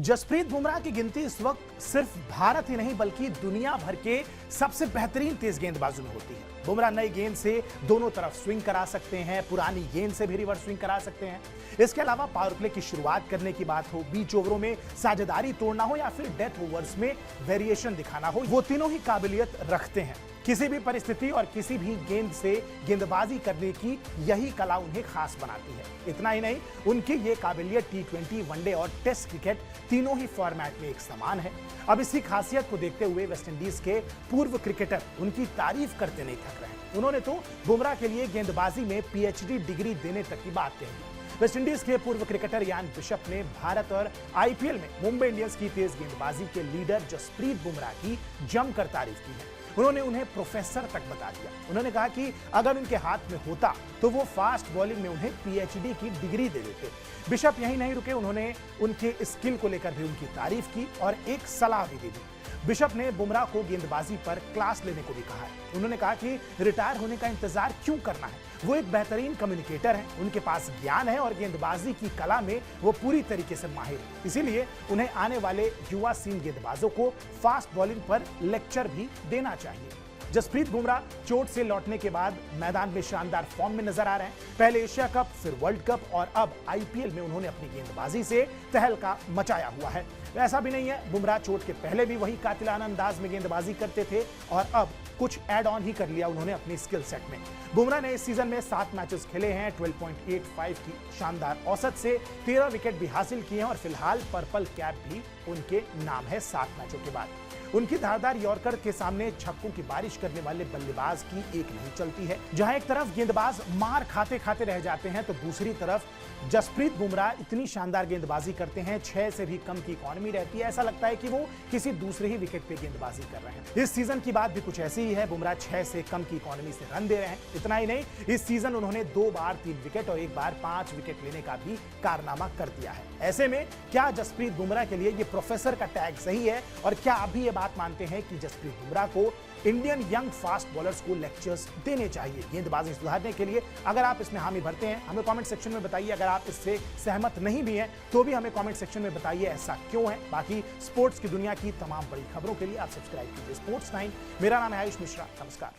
जसप्रीत बुमराह की गिनती इस वक्त सिर्फ भारत ही नहीं बल्कि दुनिया भर के सबसे बेहतरीन तेज गेंदबाजों में होती है। बुमराह नई गेंद से दोनों तरफ स्विंग करा सकते हैं, पुरानी गेंद से भी रिवर्स स्विंग करा सकते हैं। इसके अलावा पावर प्ले की शुरुआत करने की बात हो, बीच ओवरों में साझेदारी तोड़ना हो या फिर डेथ ओवर्स में वेरिएशन दिखाना हो, वो तीनों ही काबिलियत रखते हैं। किसी भी परिस्थिति और किसी भी गेंद से गेंदबाजी करने की यही कला उन्हें खास बनाती है। इतना ही नहीं, उनकी ये काबिलियत टी20, वनडे और टेस्ट क्रिकेट तीनों ही फॉर्मेट में एक समान है। अब इसी खासियत को देखते हुए वेस्टइंडीज के पूर्व क्रिकेटर उनकी तारीफ करते नहीं थक रहे। उन्होंने तो बुमराह के लिए गेंदबाजी में पीएचडी डिग्री देने तक की बात कही। वेस्टइंडीज के पूर्व क्रिकेटर यान बिशप ने भारत और आईपीएल में मुंबई इंडियंस की तेज गेंदबाजी के लीडर जसप्रीत बुमराह की जमकर तारीफ की है। उन्होंने उन्हें प्रोफेसर तक बता दिया। उन्होंने कहा कि अगर उनके हाथ में होता तो वो फास्ट बॉलिंग में उन्हें पीएचडी की डिग्री दे देते। बिशप यहीं नहीं रुके, उन्होंने उनके स्किल को लेकर भी उनकी तारीफ की और एक सलाह भी दी। बिशप ने बुमराह को गेंदबाजी पर क्लास लेने को भी कहा है। उन्होंने कहा कि रिटायर होने का इंतजार क्यों करना है, वो एक बेहतरीन कम्युनिकेटर हैं, उनके पास ज्ञान है और गेंदबाजी की कला में वो पूरी तरीके से माहिर है। इसीलिए उन्हें आने वाले युवा सीन गेंदबाजों को फास्ट बॉलिंग पर लेक्चर भी देना चाहिए। जसप्रीत बुमराह चोट से लौटने के बाद मैदान में शानदार फॉर्म में नजर आ रहे हैं। पहले एशिया कप, फिर वर्ल्ड कप और अब आईपीएल में उन्होंने अपनी गेंदबाजी से तहलका मचाया हुआ है। ऐसा भी नहीं है, बुमराह चोट के पहले भी वही कातिलाना अंदाज में गेंदबाजी करते थे और अब कुछ एड ऑन ही कर लिया उन्होंने अपनी स्किल सेट में। बुमराह ने इस सीजन में 7 मैचेस खेले हैं, 12.85 की शानदार औसत से 13 विकेट भी हासिल किए हैं और फिलहाल पर्पल कैप भी उनके नाम है 7 मैचों के बाद। उनकी धारदार यॉर्कर के सामने छक्कों की बारिश करने वाले बल्लेबाज की एक नहीं चलती है। जहां एक तरफ गेंदबाज मार खाते खाते रह जाते हैं तो दूसरी तरफ जसप्रीत बुमराह इतनी शानदार गेंदबाजी करते हैं, 6 से भी कम की इकॉनमी रहती है। ऐसा लगता है कि वो किसी दूसरे ही विकेट पे गेंदबाजी कर रहे हैं। इस सीजन की बात भी कुछ ऐसी ही है। बुमराह 6 से कम की इकॉनमी से रन दे रहे हैं। इतना ही नहीं, इस सीजन उन्होंने 2 बार 3 विकेट और 1 बार 5 विकेट लेने का भी कारनामा कर दिया है। ऐसे में क्या जसप्रीत बुमराह के लिए ये प्रोफेसर का टैग सही है और क्या अभी ये बात मानते हैं कि जसप्रीत बुमराह को इंडियन यंग फास्ट बॉलर्स को लेक्चर्स देने चाहिए गेंदबाजी सुधारने के लिए? अगर आप इसमें हामी भरते हैं हमें कमेंट सेक्शन में बताइए। अगर आप इससे सहमत नहीं भी हैं तो भी हमें कमेंट सेक्शन में बताइए ऐसा क्यों है। बाकी स्पोर्ट्स की दुनिया की तमाम बड़ी खबरों के लिए आप सब्सक्राइब कीजिए स्पोर्ट्स 9। मेरा नाम है आयुष मिश्रा। नमस्कार।